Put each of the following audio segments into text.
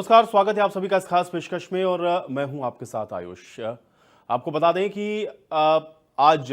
नमस्कार, स्वागत है आप सभी का इस खास पेशकश में और मैं हूं आपके साथ आयुष। आपको बता दें कि आज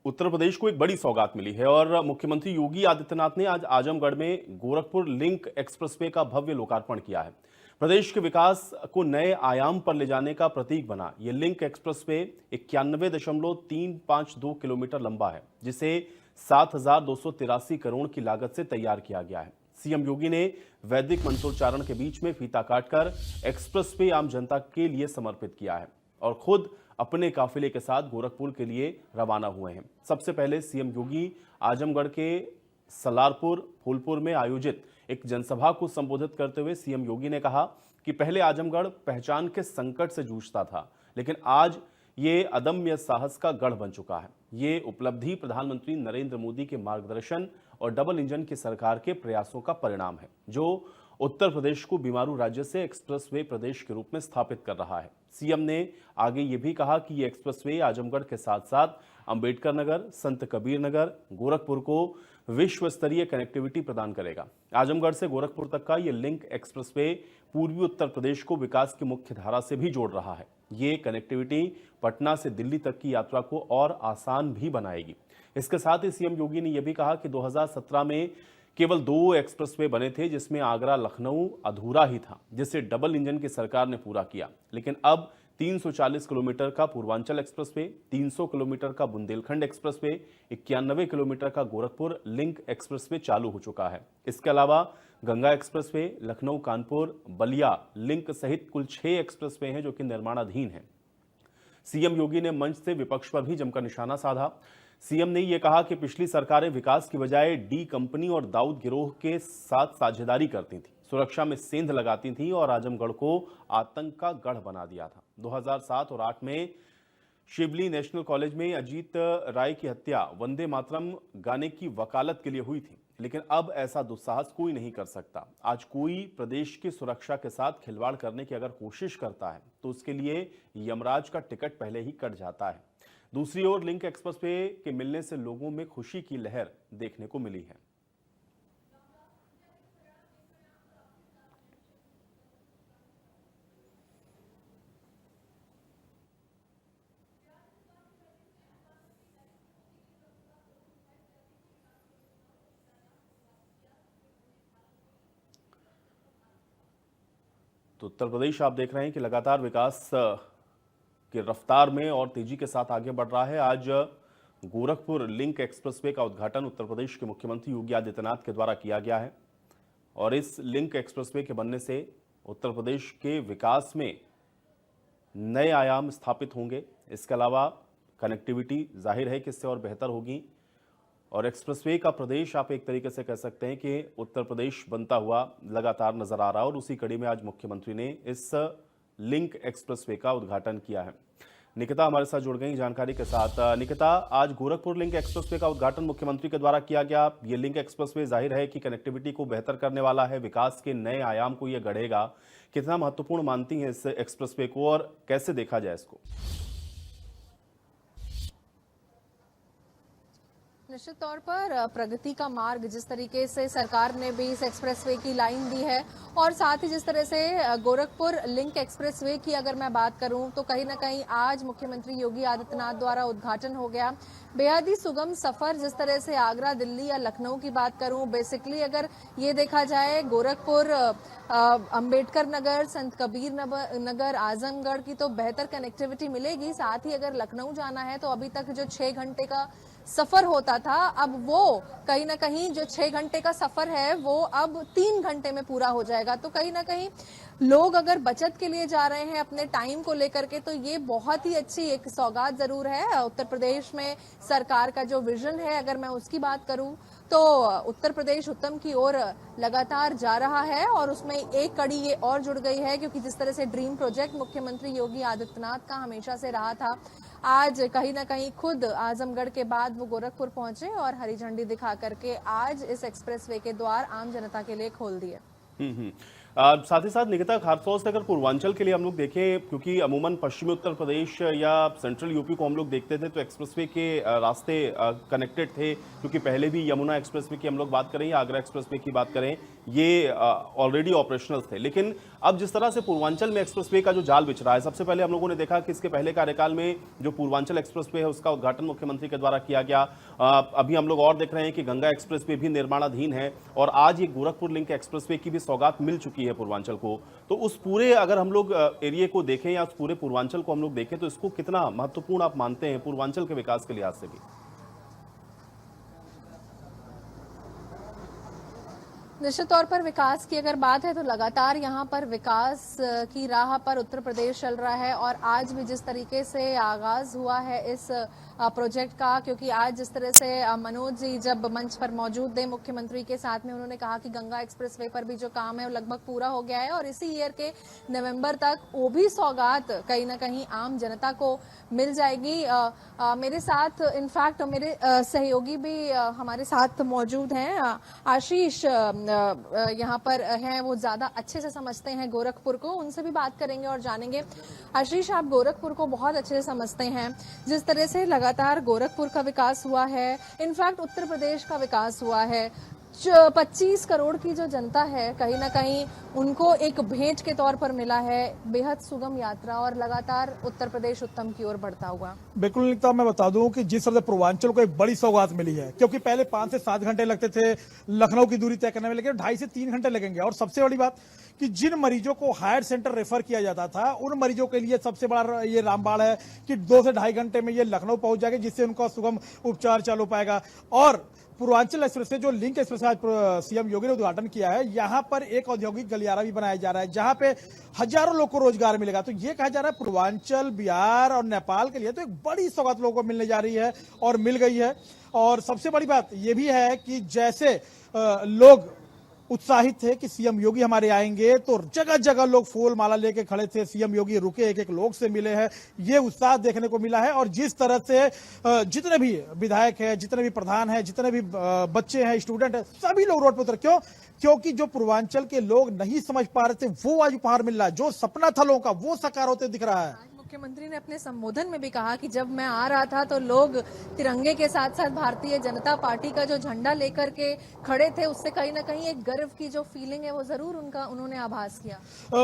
उत्तर प्रदेश को एक बड़ी सौगात मिली है और मुख्यमंत्री योगी आदित्यनाथ ने आज आजमगढ़ में गोरखपुर लिंक एक्सप्रेसवे का भव्य लोकार्पण किया है। प्रदेश के विकास को नए आयाम पर ले जाने का प्रतीक बना ये लिंक एक्सप्रेसवे 91.352 किलोमीटर लंबा है, जिसे 7,283 करोड़ की लागत से तैयार किया गया है। सीएम योगी ने वैदिक मंत्रोच्चारण के बीच में फीता काटकर एक्सप्रेसवे आम जनता के लिए समर्पित किया है और खुद अपने काफिले के साथ गोरखपुर के लिए रवाना हुए हैं। सबसे पहले सीएम योगी आजमगढ़ के सलारपुर फूलपुर में आयोजित एक जनसभा को संबोधित करते हुए सीएम योगी ने कहा कि पहले आजमगढ़ पहचान के संकट से जूझता था, लेकिन आज ये अदम्य साहस का गढ़ बन चुका है। ये उपलब्धि प्रधानमंत्री नरेंद्र मोदी के मार्गदर्शन और डबल इंजन की सरकार के प्रयासों का परिणाम है, जो उत्तर प्रदेश को बीमारू राज्य से एक्सप्रेसवे प्रदेश के रूप में स्थापित कर रहा है। सीएम ने आगे ये भी कहा कि ये एक्सप्रेसवे आजमगढ़ के साथ साथ अंबेडकर नगर, संत कबीर नगर, गोरखपुर को विश्व स्तरीय कनेक्टिविटी प्रदान करेगा। आजमगढ़ से गोरखपुर तक का ये लिंक एक्सप्रेसवे पूर्वी उत्तर प्रदेश को विकास की मुख्य धारा से भी जोड़ रहा है। ये कनेक्टिविटी पटना से दिल्ली तक की यात्रा को और आसान भी बनाएगी। इसके साथ ही सीएम योगी ने यह भी कहा कि 2017 में केवल 2 एक्सप्रेसवे बने थे, जिसमें आगरा लखनऊ अधूरा ही था, जिसे डबल इंजन की सरकार ने पूरा किया। लेकिन अब 340 किलोमीटर का पूर्वांचल एक्सप्रेसवे, 300 किलोमीटर का बुंदेलखंड एक्सप्रेसवे, 91 किलोमीटर का गोरखपुर लिंक एक्सप्रेसवे चालू हो चुका है। इसके अलावा गंगा एक्सप्रेसवे, लखनऊ कानपुर बलिया लिंक सहित कुल 6 एक्सप्रेसवे हैं जो कि निर्माणाधीन हैं। सीएम योगी ने मंच से विपक्ष पर भी जमकर निशाना साधा। सीएम ने यह कहा कि पिछली सरकारें विकास की बजाय डी कंपनी और दाऊद गिरोह के साथ साझेदारी करती थी, सुरक्षा में सेंध लगाती थी और आजमगढ़ को आतंक का गढ़ बना दिया था। 2007 और 2008 में शिवली नेशनल कॉलेज में अजीत राय की हत्या वंदे मातरम गाने की वकालत के लिए हुई थी, लेकिन अब ऐसा दुस्साहस कोई नहीं कर सकता। आज कोई प्रदेश की सुरक्षा के साथ खिलवाड़ करने की अगर कोशिश करता है तो उसके लिए यमराज का टिकट पहले ही कट जाता है। दूसरी ओर लिंक एक्सप्रेसवे के मिलने से लोगों में खुशी की लहर देखने को मिली है। तो उत्तर प्रदेश आप देख रहे हैं कि लगातार विकास की रफ्तार में और तेजी के साथ आगे बढ़ रहा है। आज गोरखपुर लिंक एक्सप्रेसवे का उद्घाटन उत्तर प्रदेश के मुख्यमंत्री योगी आदित्यनाथ के द्वारा किया गया है और इस लिंक एक्सप्रेसवे के बनने से उत्तर प्रदेश के विकास में नए आयाम स्थापित होंगे। इसके अलावा कनेक्टिविटी जाहिर है कि इससे और बेहतर होगी और एक्सप्रेसवे का प्रदेश आप एक तरीके से कह सकते हैं कि उत्तर प्रदेश बनता हुआ लगातार नजर आ रहा है और उसी कड़ी में आज मुख्यमंत्री ने इस लिंक एक्सप्रेसवे का उद्घाटन किया है। निकिता हमारे साथ जुड़ गई जानकारी के साथ। निकिता, आज गोरखपुर लिंक एक्सप्रेसवे का उद्घाटन मुख्यमंत्री के द्वारा किया गया। ये लिंक एक्सप्रेसवे जाहिर है कि कनेक्टिविटी को बेहतर करने वाला है, विकास के नए आयाम को ये गढ़ेगा। कितना महत्वपूर्ण मानती हैं इस एक्सप्रेसवे को और कैसे देखा जाए इसको? निश्चित तौर पर प्रगति का मार्ग जिस तरीके से सरकार ने भी इस एक्सप्रेसवे की लाइन दी है और साथ ही जिस तरह से गोरखपुर लिंक एक्सप्रेसवे की अगर मैं बात करूं तो कहीं ना कहीं आज मुख्यमंत्री योगी आदित्यनाथ द्वारा उद्घाटन हो गया। बेहद ही सुगम सफर, जिस तरह से आगरा, दिल्ली या लखनऊ की बात करूं, बेसिकली अगर ये देखा जाए गोरखपुर, अंबेडकर नगर, संत कबीर नगर, आजमगढ़ की तो बेहतर कनेक्टिविटी मिलेगी। साथ ही अगर लखनऊ जाना है तो अभी तक जो 6 घंटे का सफर होता था, अब वो कहीं ना कहीं जो 6 घंटे का सफर है वो अब 3 घंटे में पूरा हो जाएगा। तो कहीं ना कहीं लोग अगर बचत के लिए जा रहे हैं अपने टाइम को लेकर के, तो ये बहुत ही अच्छी एक सौगात जरूर है। उत्तर प्रदेश में सरकार का जो विजन है, अगर मैं उसकी बात करूं तो उत्तर प्रदेश उत्तम की ओर लगातार जा रहा है और उसमें एक कड़ी ये और जुड़ गई है, क्योंकि जिस तरह से ड्रीम प्रोजेक्ट मुख्यमंत्री योगी आदित्यनाथ का हमेशा से रहा था, आज कहीं ना कहीं खुद आजमगढ़ के बाद वो गोरखपुर पहुंचे और हरी झंडी दिखा करके आज इस एक्सप्रेसवे के द्वार आम जनता के लिए खोल दिए। साथ ही साथ निकिता, खासतौर से अगर पूर्वांचल के लिए हम लोग देखें, क्योंकि अमूमन पश्चिमी उत्तर प्रदेश या सेंट्रल यूपी को हम लोग देखते थे तो एक्सप्रेसवे के रास्ते कनेक्टेड थे, क्योंकि पहले भी यमुना एक्सप्रेसवे की हम लोग बात करें या आगरा एक्सप्रेसवे की बात करें, ये ऑलरेडी ऑपरेशनल थे। लेकिन अब जिस तरह से पूर्वांचल में एक्सप्रेसवे का जो जाल बिछ रहा है, सबसे पहले हम लोगों ने देखा कि इसके पहले कार्यकाल में जो पूर्वांचल एक्सप्रेसवे है उसका उद्घाटन मुख्यमंत्री के द्वारा किया गया। अभी हम लोग और देख रहे हैं कि गंगा एक्सप्रेसवे भी निर्माणाधीन है और आज ये गोरखपुर लिंक एक्सप्रेसवे की भी सौगात मिल चुकी है पूर्वांचल को। तो उस पूरे अगर हम लोग एरिया को देखें या उस पूरे पूर्वांचल को हम लोग देखें तो इसको कितना महत्वपूर्ण आप मानते हैं पूर्वांचल के विकास के लिहाज से भी? निश्चित तौर पर विकास की अगर बात है तो लगातार यहाँ पर विकास की राह पर उत्तर प्रदेश चल रहा है और आज भी जिस तरीके से आगाज हुआ है इस प्रोजेक्ट का, क्योंकि आज जिस तरह से मनोज जी जब मंच पर मौजूद थे मुख्यमंत्री के साथ में, उन्होंने कहा कि गंगा एक्सप्रेसवे पर भी जो काम है वो लगभग पूरा हो गया है और इसी ईयर के नवंबर तक वो भी सौगात कहीं ना कहीं आम जनता को मिल जाएगी। मेरे साथ इनफैक्ट मेरे सहयोगी भी हमारे साथ मौजूद हैं। आशीष यहाँ पर हैं, वो ज्यादा अच्छे से समझते हैं गोरखपुर को, उनसे भी बात करेंगे और जानेंगे। आशीष, आप गोरखपुर को बहुत अच्छे से समझते हैं, जिस तरह से लगातार गोरखपुर का विकास हुआ है, इनफैक्ट उत्तर प्रदेश का विकास हुआ है, 25 करोड़ की जो जनता है कहीं ना कहीं उनको एक भेंट के तौर पर मिला है बेहद सुगम यात्रा और लगातार उत्तर प्रदेश उत्तम की ओर बढ़ता हुआ। बिल्कुल निकिता, मैं बता दूं कि जिस तरह से पूर्वांचल को एक बड़ी सौगात मिली है, क्योंकि पहले 5 से 7 घंटे लगते थे लखनऊ की दूरी तय करने में, लेकिन 2.5 से 3 घंटे लगेंगे। और सबसे बड़ी बात कि जिन मरीजों को हायर सेंटर रेफर किया जाता था उन मरीजों के लिए सबसे बड़ा ये रामबाण है कि 2 से 2.5 घंटे में ये लखनऊ पहुंच जाएगा, जिससे उनका सुगम उपचार चालू पाएगा। और पूर्वांचल एक्सप्रेस से जो लिंक एक्सप्रेस आज सीएम योगी ने उद्घाटन किया है, यहां पर एक औद्योगिक गलियारा भी बनाया जा रहा है जहां पे हजारों लोग को रोजगार मिलेगा। तो ये कहा जा रहा है पूर्वांचल, बिहार और नेपाल के लिए तो एक बड़ी सौगात लोगों को मिलने जा रही है और मिल गई है। और सबसे बड़ी बात ये भी है कि जैसे लोग उत्साहित थे कि सीएम योगी हमारे आएंगे, तो जगह जगह लोग फूल माला लेके खड़े थे, सीएम योगी रुके, एक एक लोग से मिले हैं, ये उत्साह देखने को मिला है। और जिस तरह से जितने भी विधायक हैं, जितने भी प्रधान हैं, जितने भी बच्चे हैं, स्टूडेंट हैं, सभी लोग रोड पर उतरे। क्यों? क्योंकि जो पूर्वांचल के लोग नहीं समझ पा रहे थे वो आज उपहार मिल रहा है, जो सपना था लोगों का वो साकार होते दिख रहा है। मुख्यमंत्री ने अपने संबोधन में भी कहा कि जब मैं आ रहा था तो लोग तिरंगे के साथ साथ भारतीय जनता पार्टी का जो झंडा लेकर के खड़े थे, उससे कहीं ना कहीं एक गर्व की जो फीलिंग है वो जरूर उन्होंने आभास किया।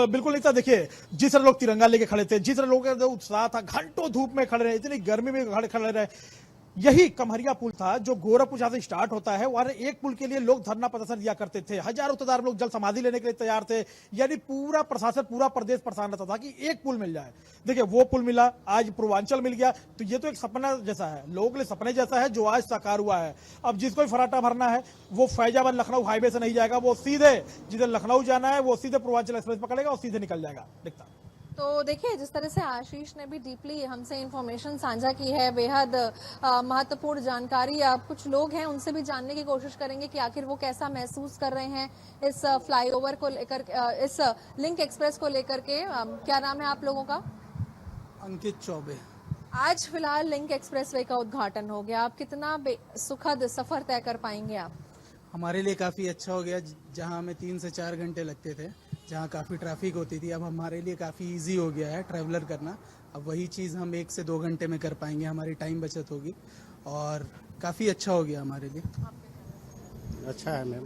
बिल्कुल नहीं था। देखिए, जिस तरह लोग तिरंगा लेके खड़े थे, जिस तरह लोगों का उत्साह था, घंटों धूप में खड़े रहे, इतनी गर्मी में खड़े रहे। यही कमहरिया पुल था जो गोरखपुर जहां से स्टार्ट होता है, वहां एक पुल के लिए लोग धरना प्रदर्शन दिया करते थे, हजारों तादाद लोग जल समाधि लेने के लिए तैयार थे। यानी पूरा प्रशासन, पूरा प्रदेश परेशान रहता था कि एक पुल मिल जाए। देखिए, वो पुल मिला, आज पूर्वांचल मिल गया, तो ये तो एक सपना जैसा है, लोगों के लिए सपने जैसा है जो आज साकार हुआ है। अब जिसको फराटा भरना है वो फैजाबाद लखनऊ हाईवे से नहीं जाएगा, वो सीधे जिधर लखनऊ जाना है वो सीधे पूर्वांचल एक्सप्रेस पकड़ेगा और सीधे निकल जाएगा। दिखता तो देखिए, जिस तरह से आशीष ने भी डीपली हमसे इंफॉर्मेशन साझा की है, बेहद महत्वपूर्ण जानकारी। कुछ लोग हैं उनसे भी जानने की कोशिश करेंगे कि आखिर वो कैसा महसूस कर रहे हैं इस फ्लाईओवर को लेकर, इस लिंक एक्सप्रेस को लेकर के। क्या नाम है आप लोगों का? अंकित चौबे। आज फिलहाल लिंक एक्सप्रेसवे का उद्घाटन हो गया, आप कितना सुखद सफर तय कर पाएंगे आप? हमारे लिए काफ़ी अच्छा हो गया। जहां हमें 3 से 4 घंटे लगते थे, जहां काफ़ी ट्रैफिक होती थी, अब हमारे लिए काफ़ी इजी हो गया है ट्रैवलर करना। अब वही चीज़ हम 1 से 2 घंटे में कर पाएंगे, हमारी टाइम बचत होगी और काफ़ी अच्छा हो गया हमारे लिए। अच्छा है मैम।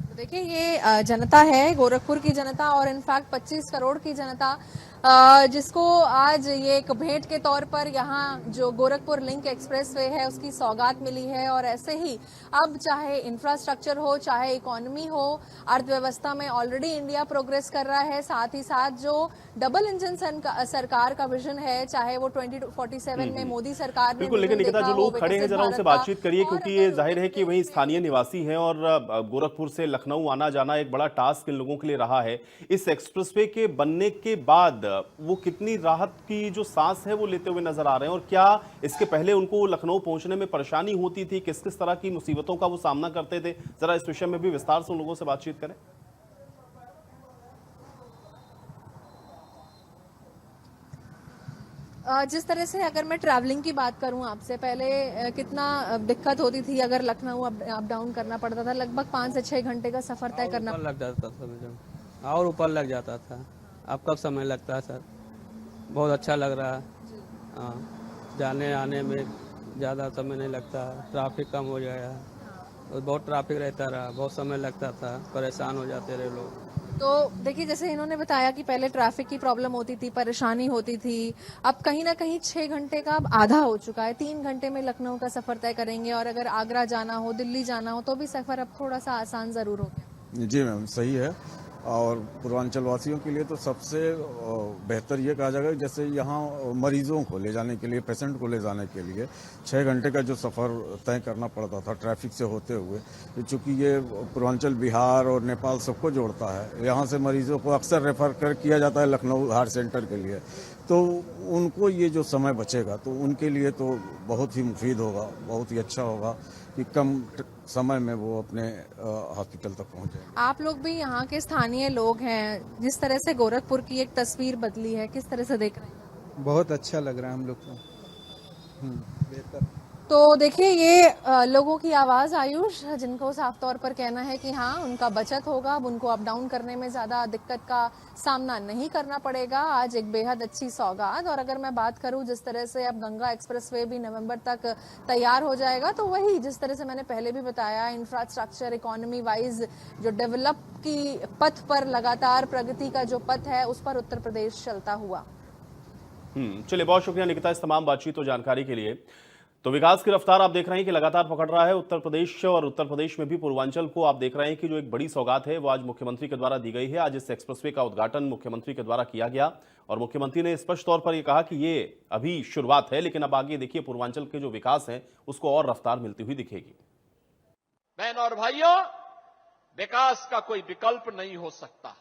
तो देखिए, ये जनता है, गोरखपुर की जनता और इनफैक्ट 25 करोड़ की जनता, जिसको आज ये एक भेंट के तौर पर यहाँ जो गोरखपुर लिंक एक्सप्रेसवे है उसकी सौगात मिली है। और ऐसे ही अब चाहे इंफ्रास्ट्रक्चर हो, चाहे इकोनॉमी हो, अर्थव्यवस्था में ऑलरेडी इंडिया प्रोग्रेस कर रहा है। साथ ही साथ जो डबल इंजन सरकार का विजन है, चाहे वो 2047 में मोदी सरकार ने बिल्कुल। लेकिन निकिता, जो लोग खड़े हैं जरा उनसे बातचीत करिए, क्योंकि ये जाहिर है कि वही स्थानीय निवासी हैं और गोरखपुर से लखनऊ आना जाना एक बड़ा टास्क इन लोगों के लिए रहा है। इस एक्सप्रेसवे के बनने के बाद वो कितनी राहत की जो सांस है वो लेते हुए नजर आ रहे हैं, और क्या इसके पहले उनको लखनऊ पहुंचने में परेशानी होती थी, किस किस तरह की मुसीबतों का वो सामना करते थे? जरा इस विषय में भी विस्तार से उन लोगों से बातचीत करें। जिस तरह से अगर मैं ट्रैवलिंग की बात करूं आपसे, पहले कितना दिक्कत होती थी अगर लखनऊ अप डाउन करना पड़ता था? लगभग 5 से 6 घंटे का सफर तय करना लग जाता था, और ऊपर लग जाता था। अब कब समय लगता है सर? बहुत अच्छा लग रहा है। हाँ, जाने आने में ज़्यादा समय नहीं लगता, ट्रैफिक कम हो गया है, और बहुत ट्रैफिक रहता रहा, बहुत समय लगता था, परेशान हो जाते रहे लोग। तो देखिए, जैसे इन्होंने बताया कि पहले ट्रैफिक की प्रॉब्लम होती थी, परेशानी होती थी, अब कहीं ना कहीं 6 घंटे का अब आधा हो चुका है। 3 घंटे में लखनऊ का सफर तय करेंगे और अगर आगरा जाना हो, दिल्ली जाना हो तो भी सफर अब थोड़ा सा आसान जरूर हो गया। जी मैम, सही है। और पूर्वांचल वासियों के लिए तो सबसे बेहतर ये कहा जाएगा, जैसे यहाँ मरीजों को ले जाने के लिए, पेशेंट को ले जाने के लिए 6 घंटे का जो सफ़र तय करना पड़ता था ट्रैफिक से होते हुए, चूँकि ये पूर्वांचल बिहार और नेपाल सबको जोड़ता है, यहाँ से मरीजों को अक्सर रेफर किया जाता है लखनऊ हार्ट सेंटर के लिए, तो उनको ये जो समय बचेगा तो उनके लिए तो बहुत ही मुफीद होगा, बहुत ही अच्छा होगा कि कम समय में वो अपने हॉस्पिटल तक पहुँच जाएंगे। आप लोग भी यहाँ के स्थानीय लोग हैं, जिस तरह से गोरखपुर की एक तस्वीर बदली है, किस तरह से देख रहे हैं? बहुत अच्छा लग रहा है हम लोग को। बेहतर। तो देखिए, ये लोगों की आवाज आयुष, जिनको साफ तौर पर कहना है कि हाँ, उनका बचत होगा, अब उनको अप डाउन करने में ज्यादा दिक्कत का सामना नहीं करना पड़ेगा। आज एक बेहद अच्छी सौगात। और अगर मैं बात करूं जिस तरह से अब गंगा एक्सप्रेसवे भी नवंबर तक तैयार हो जाएगा, तो वही जिस तरह से मैंने पहले भी बताया, इंफ्रास्ट्रक्चर इकोनॉमी वाइज जो डेवलप की पथ पर लगातार प्रगति का जो पथ है, उस पर उत्तर प्रदेश चलता हुआ। चलिए, बहुत शुक्रिया निकिता इस तमाम बातचीत और जानकारी के लिए। तो विकास की रफ्तार आप देख रहे हैं कि लगातार पकड़ रहा है उत्तर प्रदेश, और उत्तर प्रदेश में भी पूर्वांचल को आप देख रहे हैं कि जो एक बड़ी सौगात है वो आज मुख्यमंत्री के द्वारा दी गई है। आज इस एक्सप्रेसवे का उद्घाटन मुख्यमंत्री के द्वारा किया गया और मुख्यमंत्री ने स्पष्ट तौर पर यह कहा कि ये अभी शुरुआत है, लेकिन अब आगे देखिए पूर्वांचल के जो विकास है उसको और रफ्तार मिलती हुई दिखेगी। बहन और भाइयों, विकास का कोई विकल्प नहीं हो सकता।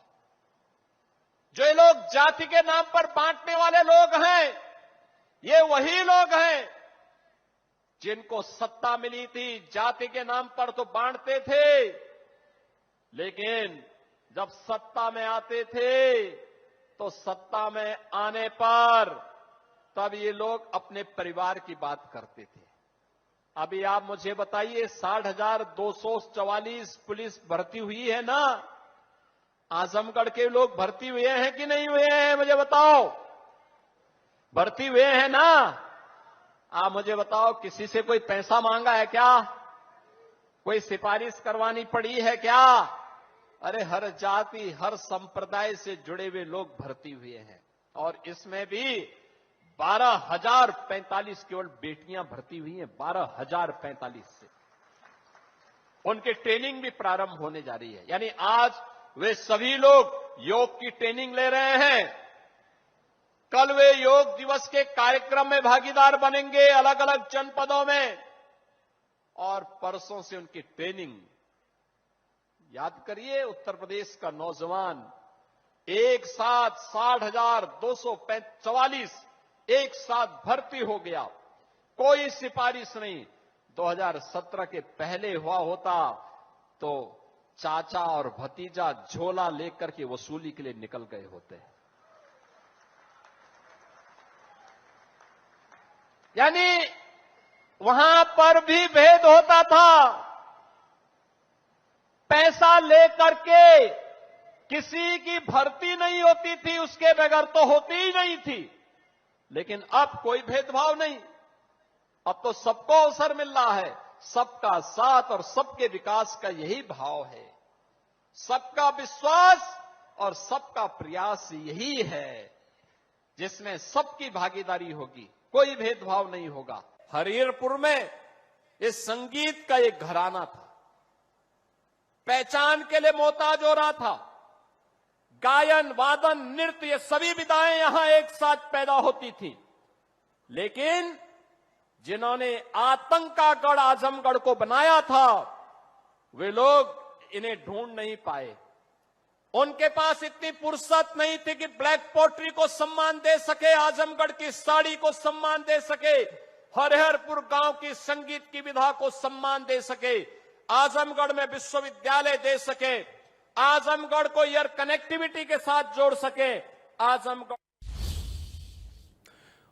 जो ये लोग जाति के नाम पर बांटने वाले लोग हैं, ये वही लोग हैं जिनको सत्ता मिली थी, जाति के नाम पर तो बांटते थे, लेकिन जब सत्ता में आते थे तो सत्ता में आने पर तब ये लोग अपने परिवार की बात करते थे। अभी आप मुझे बताइए, 60,244 पुलिस भर्ती हुई है ना? आजमगढ़ के लोग भर्ती हुए हैं कि नहीं हुए हैं? मुझे बताओ, भर्ती हुए हैं ना? आप मुझे बताओ, किसी से कोई पैसा मांगा है क्या? कोई सिफारिश करवानी पड़ी है क्या? अरे हर जाति, हर संप्रदाय से जुड़े हुए लोग भर्ती हुए हैं। और इसमें भी 12,045 केवल बेटियां भर्ती हुई हैं, 12,045 से। उनकी ट्रेनिंग भी प्रारंभ होने जा रही है, यानी आज वे सभी लोग योग की ट्रेनिंग ले रहे हैं। कल वे योग दिवस के कार्यक्रम में भागीदार बनेंगे अलग अलग जनपदों में, और परसों से उनकी ट्रेनिंग। याद करिए, उत्तर प्रदेश का नौजवान एक साथ 60,244 एक साथ भर्ती हो गया, कोई सिफारिश नहीं। 2017 के पहले हुआ होता तो चाचा और भतीजा झोला लेकर के वसूली के लिए निकल गए होते हैं। यानी वहां पर भी भेद होता था। पैसा लेकर के किसी की भर्ती नहीं होती थी, उसके बगैर तो होती ही नहीं थी। लेकिन अब कोई भेदभाव नहीं, अब तो सबको अवसर मिल रहा है। सबका साथ और सबके विकास का यही भाव है, सबका विश्वास और सबका प्रयास यही है, जिसमें सबकी भागीदारी होगी, कोई भेदभाव नहीं होगा। हरिहरपुर में इस संगीत का एक घराना था, पहचान के लिए मोहताज हो रहा था। गायन, वादन, नृत्य, ये सभी विधाएं यहां एक साथ पैदा होती थी। लेकिन जिन्होंने आतंक का गढ़ आजमगढ़ को बनाया था, वे लोग इन्हें ढूंढ नहीं पाए। उनके पास इतनी फुर्सत नहीं थी कि ब्लैक पोट्री को सम्मान दे सके, आजमगढ़ की साड़ी को सम्मान दे सके, हरिहरपुर गांव की संगीत की विधा को सम्मान दे सके, आजमगढ़ में विश्वविद्यालय दे सके, आजमगढ़ को एयर कनेक्टिविटी के साथ जोड़ सके। आजमगढ़।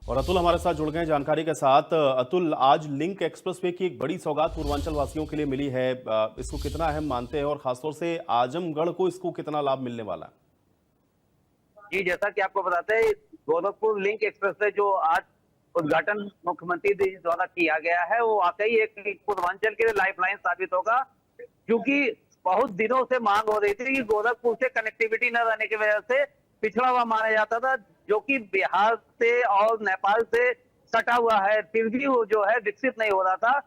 और अतुल हमारे साथ जुड़ गए जानकारी के साथ। अतुल, आज लिंक एक्सप्रेसवे की एक बड़ी सौगात पूर्वांचल वासियों के लिए मिली है, इसको कितना अहम मानते हैं और खासतौर से आजमगढ़ को इसको कितना लाभ मिलने वाला है? जी, जैसा कि आपको बताते हैं, गोरखपुर लिंक एक्सप्रेसवे जो आज उद्घाटन मुख्यमंत्री जी द्वारा किया गया है वो वाकई एक पूर्वांचल के लिए लाइफलाइन साबित होगा, क्योंकि बहुत दिनों से मांग हो रही थी कि गोरखपुर से कनेक्टिविटी न रहने की वजह से पिछड़ा हुआ माना जाता था, जो कि बिहार से और नेपाल से सटा हुआ है, फिर भी वो जो है विकसित नहीं हो रहा था।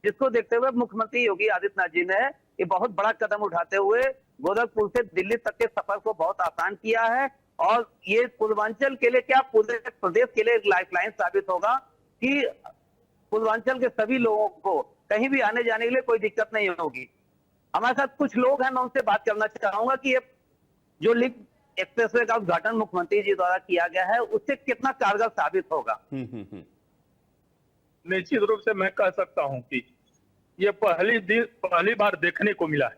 जिसको देखते हुए मुख्यमंत्री योगी आदित्यनाथ जी ने ये बहुत बड़ा कदम उठाते हुए गोरखपुर से दिल्ली तक के सफर को बहुत आसान किया है, और ये पूर्वांचल के लिए क्या पूरे प्रदेश के लिए एक लाइफलाइन साबित होगा कि पूर्वांचल के सभी लोगों को कहीं भी आने जाने के लिए कोई दिक्कत नहीं होगी। हमारे साथ कुछ लोग हैं, मैं उनसे बात करना चाहूंगा कि ये जो लिंक एक्सप्रेसवे का उद्घाटन मुख्यमंत्री जी द्वारा किया गया है उससे कितना कारगर साबित होगा। निश्चित रूप से मैं कह सकता हूं कि ये पहली बार देखने को मिला है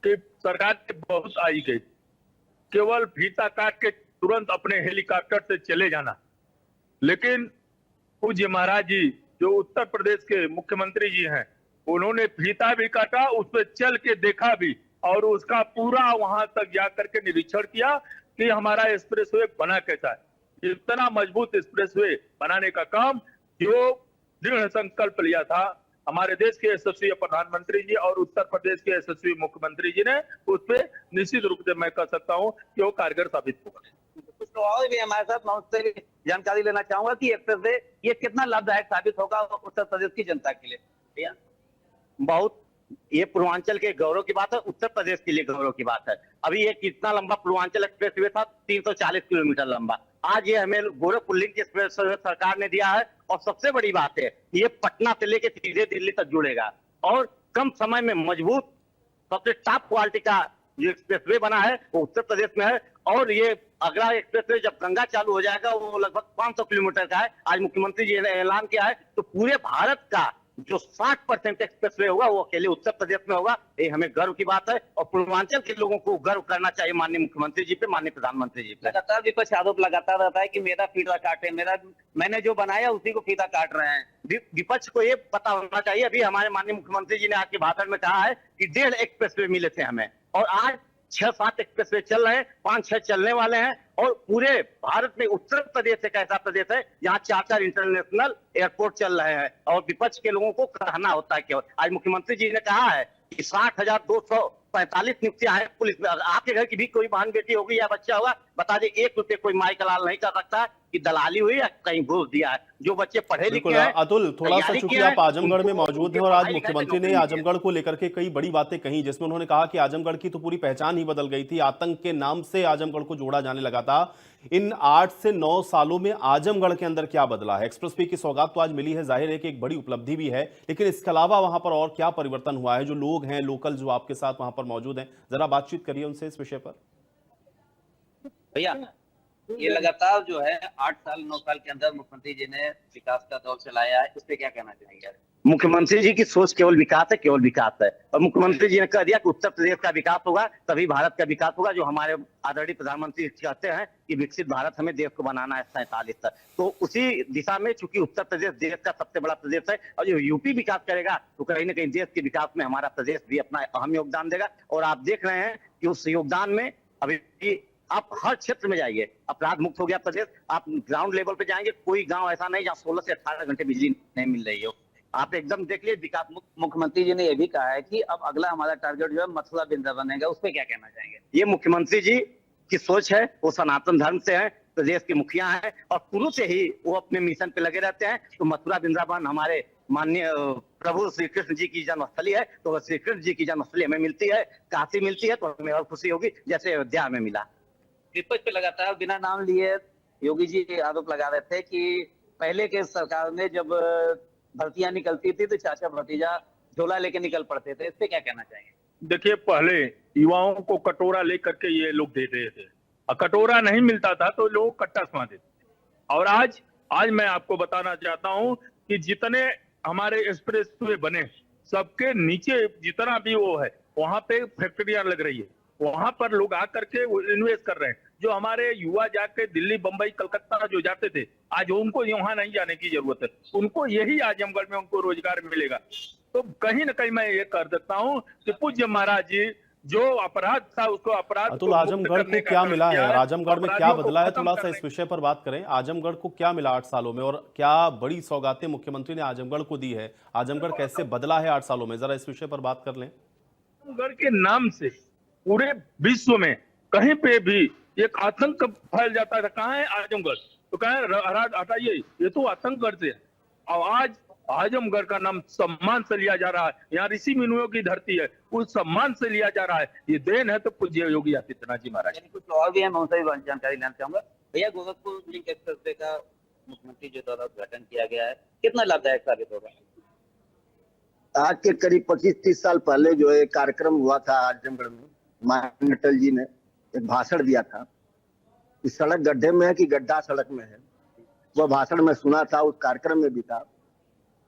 कि सरकार के बहुत आई गई, केवल फीता काट के तुरंत अपने हेलीकॉप्टर से चले जाना। लेकिन पूज्य महाराज जी जो उत्तर प्रदेश के मुख्यमंत्री जी हैं, उन्होंने फीता भी काटा, उस पर चल के देखा भी, और उसका पूरा वहां तक जाकर के निरीक्षण किया कि हमारा एक्सप्रेसवे बना कैसा है। इतना मजबूत एक्सप्रेसवे बनाने का काम जो दृढ़ संकल्प लिया था हमारे देश के यशस्वी प्रधानमंत्री जी और उत्तर प्रदेश के यशस्वी मुख्यमंत्री जी ने, उस पर निश्चित रूप से मैं कह सकता हूं कि वो कारगर साबित होगा। कुछ लोग और भी हमारे साथ, मैं उससे भी जानकारी लेना चाहूंगा कि एक्सप्रेसवे ये कितना लाभदायक साबित होगा उत्तर प्रदेश की जनता के लिए। भैया, बहुत ये पूर्वांचल के गौरव की बात है, उत्तर प्रदेश के लिए गौरव की बात है। अभी ये कितना लंबा पूर्वांचल एक्सप्रेसवे था, 340 किलोमीटर लंबा। आज ये हमें गोरखपुर लिंक एक्सप्रेसवे सरकार ने दिया है, और सबसे बड़ी बात है ये पटना से लेके सीधे दिल्ली तक जुड़ेगा, और कम समय में मजबूत सबसे टॉप क्वालिटी का जो एक्सप्रेसवे बना है वो उत्तर प्रदेश में है। और ये अगला एक्सप्रेसवे जब गंगा चालू हो जाएगा वो लगभग 500 किलोमीटर का है। आज मुख्यमंत्री जी ने ऐलान किया है, तो पूरे भारत का जो 60% एक्सप्रेसवे होगा वो अकेले उत्तर प्रदेश में होगा। ये हमें गर्व की बात है, और पूर्वांचल के लोगों को गर्व करना चाहिए माननीय मुख्यमंत्री जी पे, माननीय प्रधानमंत्री जी पे। लगातार विपक्ष आरोप लगाता रहता है कि मेरा फीता काटे, मैंने जो बनाया उसी को फीता काट रहे हैं। विपक्ष को ये पता होना चाहिए, अभी हमारे माननीय मुख्यमंत्री जी ने आज के भाषण में कहा है कि 1.5 एक्सप्रेसवे मिले थे हमें, और आज 6-7 एक्सप्रेसवे चल रहे हैं, 5-6 चलने वाले हैं। और पूरे भारत में उत्तर प्रदेश एक ऐसा प्रदेश है जहाँ 4 इंटरनेशनल एयरपोर्ट चल रहे हैं, और विपक्ष के लोगों को कहना होता है केवल। आज मुख्यमंत्री जी ने कहा है कि 60,245 नियुक्तियां हैं पुलिस में। आपके घर की भी कोई बहन बेटी होगी या बच्चा होगा, बता दे 1 रुपये कोई माई का लाल नहीं कर सकता कि दलाली हुई या कहीं घूस दिया है। जो बच्चे पढ़े लिखे हैं, अतुल, थोड़ा सा चूंकि आप आजमगढ़ में मौजूद हैं, और आज मुख्यमंत्री ने आजमगढ़ को लेकर के कई बड़ी बातें कही, जिसमें उन्होंने कहा कि आजमगढ़ की तो पूरी पहचान ही बदल गई थी, आतंक के नाम से आजमगढ़ को जोड़ा जाने लगा था। इन 8 से 9 सालों में आजमगढ़ के अंदर क्या बदला है? एक्सप्रेसवे की सौगात तो आज मिली है, जाहिर है कि एक बड़ी उपलब्धि भी है, लेकिन इसके अलावा वहां पर और क्या परिवर्तन हुआ है? जो लोग हैं लोकल जो आपके साथ वहां पर मौजूद हैं, जरा बातचीत करिए उनसे इस विषय पर। भैया, ये लगातार जो है 8 साल 9 साल के अंदर मुख्यमंत्री जी ने विकास का दौर चलाया है, इस पे क्या कहना चाहेंगे? मुख्यमंत्री जी की सोच केवल विकास है, केवल विकास है। और मुख्यमंत्री जी ने कह दिया कि उत्तर प्रदेश का विकास होगा तभी भारत का विकास होगा। जो हमारे आदरणीय प्रधानमंत्री कहते हैं कि विकसित भारत हमें देश को बनाना है 47 तक, तो उसी दिशा में चूंकि उत्तर प्रदेश देश का सबसे बड़ा प्रदेश है, और जो यूपी विकास करेगा तो कहीं ना कहीं देश के विकास में हमारा प्रदेश भी अपना अहम योगदान देगा। और आप देख रहे हैं कि उस योगदान में अभी आप हर क्षेत्र में जाइए, अपराध मुक्त हो गया प्रदेश। आप ग्राउंड लेवल पे जाएंगे, कोई गांव ऐसा नहीं जहाँ 16 से 18 घंटे बिजली नहीं मिल रही हो। आप एकदम देख लीजिए विकास। मुख्यमंत्री जी ने यह भी कहा है कि अब अगला हमारा टारगेट जो है मथुरा वृंदावन बनेगा, उस पर क्या कहना चाहेंगे? ये मुख्यमंत्री जी की सोच है, वो सनातन धर्म से है, प्रदेश के मुखिया हैं, और शुरू से ही वो अपने मिशन पे लगे रहते हैं। तो मथुरा वृंदावन हमारे माननीय प्रभु श्री कृष्ण जी की जन्मस्थली है, तो श्री कृष्ण जी की जन्मस्थली हमें मिलती है, काशी मिलती है, तो हमें और खुशी होगी जैसे अयोध्या में मिला। विपक्ष पे लगातार बिना नाम लिए योगी जी आरोप लगा रहे थे कि पहले के सरकार में जब भर्तियां निकलती थी तो चाचा भतीजा झोला लेके निकल पड़ते थे, इस पे क्या कहना चाहिए? देखिए, पहले युवाओं को कटोरा लेकर के ये लोग देते थे, और कटोरा नहीं मिलता था तो लोग कट्टा समाते थे। और आज मैं आपको बताना चाहता हूं कि जितने हमारे एक्सप्रेसवे बने, सबके नीचे जितना भी वो है वहां पे फैक्ट्रियां लग रही है, वहां पर लोग आकर के इन्वेस्ट कर रहे हैं। जो हमारे युवा जाके दिल्ली, बंबई, कलकत्ता जो जाते थे, आज उनको वहां नहीं जाने की जरूरत है, उनको यही आजमगढ़ में उनको रोजगार मिलेगा। तो कहीं ना कहीं मैं ये कर देता हूँ कि पूज्य महाराज जी जो अपराध था उसको अपराध अतुल, को मुक्त आजमगढ़ करने को का क्या काम मिला किया है, आजमगढ़ में क्या अपराधियों को बदला है, खत्म थोड़ा सा करने इस विषय पर बात करें। आजमगढ़ को क्या मिला 8 सालों में और क्या बड़ी सौगातें मुख्यमंत्री ने आजमगढ़ को दी है? आजमगढ़ कैसे बदला है 8 सालों में, जरा इस विषय पर बात कर लें। आजमगढ़ के नाम से पूरे विश्व में कहीं पे भी एक आतंक फैल जाता था। कहाँ है आजमगढ़? तो कहाँ है? हटाइए, ये तो आतंकगढ़ से है। और आज आजमगढ़ का नाम सम्मान से लिया जा रहा है। यहाँ ऋषि मुनियों की धरती है, उस सम्मान से लिया जा रहा है। ये देन है तो पूज्य योगी आदित्यनाथ जी महाराज। कुछ और भी है, मैं उनसे भी जानकारी लेना चाहूंगा। भैया, गोरखपुर लिंक एक्सप्रेसवे का मुख्यमंत्री जो द्वारा उद्घाटन किया गया है, कितना लाभदायक साबित होगा? आज के करीब 25-30 साल पहले जो एक कार्यक्रम हुआ था आजमगढ़ में, माननीय अटल जी ने एक भाषण दिया था कि सड़क गड्ढे में है कि गड्ढा सड़क में है। वह भाषण में सुना था, उस कार्यक्रम में भी था।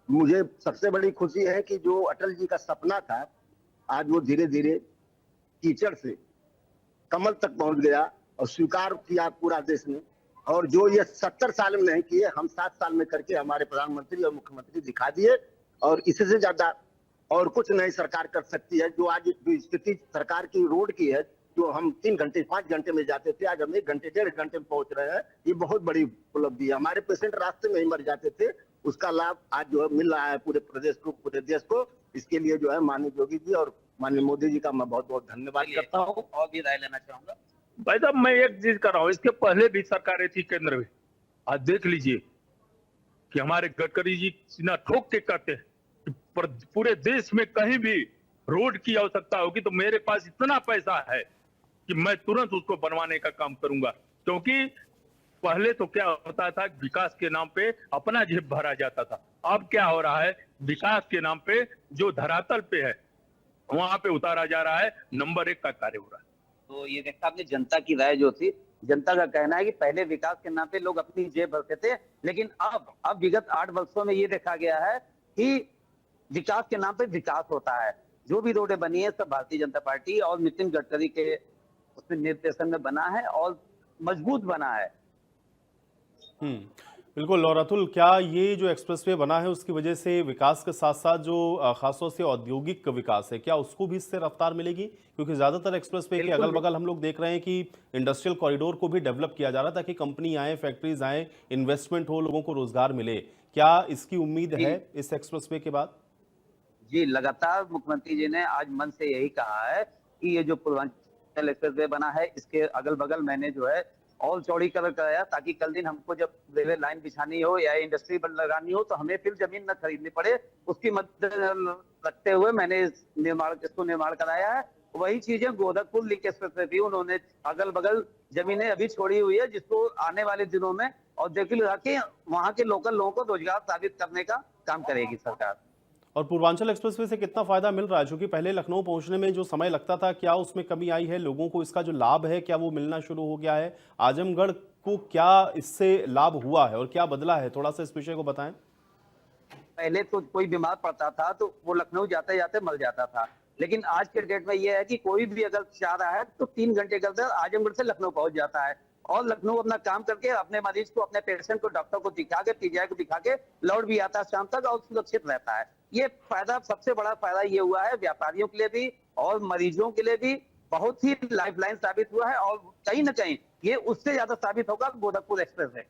मुझे सबसे बड़ी खुशी है कि जो अटल जी का सपना था, आज वो धीरे धीरे कीचड़ से कमल तक पहुंच गया और स्वीकार किया पूरा देश ने। और जो ये 70 साल में नहीं किए, हम 7 साल में करके हमारे प्रधानमंत्री और मुख्यमंत्री दिखा दिए। और इससे ज्यादा और कुछ नहीं सरकार कर सकती है। जो आज जो स्थिति सरकार की रोड की है, जो हम 3 घंटे 5 घंटे में जाते थे, आज हम 1 घंटे 1.5 घंटे में पहुंच रहे हैं। ये बहुत बड़ी उपलब्धि है। हमारे पेशेंट रास्ते में ही मर जाते थे, उसका लाभ आज जो है मिल रहा है पूरे प्रदेश को, पूरे देश को। इसके लिए जो है माननीय योगी जी और माननीय मोदी जी का मैं बहुत बहुत धन्यवाद करता हूँ। और भी राय लेना चाहूंगा। भाई साहब, मैं एक चीज कर रहा हूँ, इसके पहले भी सरकारें थी केंद्र में। आज देख लीजिए कि हमारे गडकरी जी सीना ठोक के कहते हैं कि पूरे देश में कहीं भी रोड की आवश्यकता होगी तो मेरे पास इतना पैसा है कि मैं तुरंत उसको बनवाने का काम करूंगा। क्योंकि पहले तो क्या होता था, विकास के नाम पे अपना जेब भरा जाता था। अब क्या हो रहा है, विकास के नाम पे जो धरातल पे है वहां पे उतारा जा रहा है। नंबर 1 का कार्य हो रहा है। तो ये देखा आपने, जनता की राय जो थी, जनता का कहना है कि पहले विकास के नाम पे लोग अपनी जेब भरते थे, लेकिन अब विगत 8 वर्षों में ये देखा गया है कि विकास के नाम पे विकास होता है। जो भी रोडें बनी है सब भारतीय जनता पार्टी और नितिन गडकरी के उसमें निर्देशन में बना है और मजबूत बना है। बिल्कुल। और अतुल, क्या ये जो एक्सप्रेसवे बना है उसकी वजह से विकास के साथ साथ जो खासतौर से औद्योगिक विकास है, क्या उसको भी इससे रफ्तार मिलेगी? क्योंकि ज्यादातर एक्सप्रेसवे के अगल बगल हम लोग देख रहे हैं कि इंडस्ट्रियल कॉरिडोर को भी डेवलप किया जा रहा है ताकि कंपनी आए, फैक्ट्रीज आए, इन्वेस्टमेंट हो, लोगों को रोजगार मिले। क्या इसकी उम्मीद है इस एक्सप्रेसवे के बाद? जी, लगातार मुख्यमंत्री जी ने आज मन से यही कहा है कि ये जो पूर्वांचल एक्सप्रेसवे बना है, इसके अगल बगल मैंने जो है और चौड़ीकरण कराया, ताकि कल दिन हमको जब रेलवे लाइन बिछानी हो या इंडस्ट्री लगानी हो तो हमें फिर जमीन न खरीदनी पड़े। उसकी मद्देनजर रखते हुए मैंने इसको निर्माण कराया है। वही चीजें गोरखपुर लिंक एक्सप्रेसवे भी उन्होंने अगल बगल जमीनें अभी छोड़ी हुई है, जिसको आने वाले दिनों में औद्योगिक लगा के वहाँ के लोकल लोगों को रोजगार साबित करने का काम करेगी सरकार। और पूर्वांचल एक्सप्रेसवे से कितना फायदा मिल रहा है? क्योंकि पहले लखनऊ पहुंचने में जो समय लगता था, क्या उसमें कमी आई है? लोगों को इसका जो लाभ है क्या वो मिलना शुरू हो गया है? आजमगढ़ को क्या इससे लाभ हुआ है और क्या बदला है? थोड़ा सा इस विषय को बताएं। पहले तो कोई बीमार पड़ता था तो वो लखनऊ जाते जाते मर जाता था, लेकिन आज के डेट में ये है कि कोई भी अगर चाह रहा है तो 3 घंटे के अंदर आजमगढ़ से लखनऊ पहुंच जाता है और लखनऊ अपना काम करके अपने मरीज को, अपने पेशेंट को, डॉक्टर को दिखा के, पीजीआई को दिखा के लौट भी आता है शाम तक और सुरक्षित रहता है। ये फायदा, सबसे बड़ा फायदा ये हुआ है व्यापारियों के लिए भी और मरीजों के लिए भी बहुत ही लाइफलाइन साबित हुआ है और कहीं ना कहीं ये उससे ज्यादा साबित होगा गोरखपुर एक्सप्रेस है।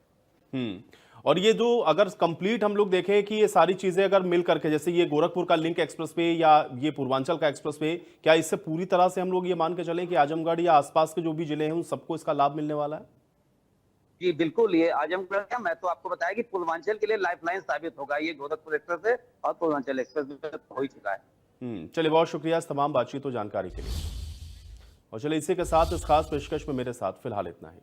और ये जो अगर कंप्लीट हम लोग देखें कि ये सारी चीजें अगर मिल करके, जैसे ये गोरखपुर का लिंक एक्सप्रेसवे या ये पूर्वांचल का एक्सप्रेसवे, क्या इससे पूरी तरह से हम लोग ये मान के चलें कि आजमगढ़ या आसपास के जो भी जिले हैं उन सबको इसका लाभ मिलने वाला है? जी बिल्कुल, ये आजमगढ़ का मैं तो आपको बताया कि पूर्वांचल के लिए लाइफलाइन साबित होगा ये गोरखपुर एक्सप्रेस है और पूर्वांचल एक्सप्रेस हो ही चुका है। चलिए, बहुत शुक्रिया इस तमाम बातचीत और जानकारी के लिए। और चलिए, इसी के साथ इस खास पेशकश में मेरे साथ फिलहाल इतना ही।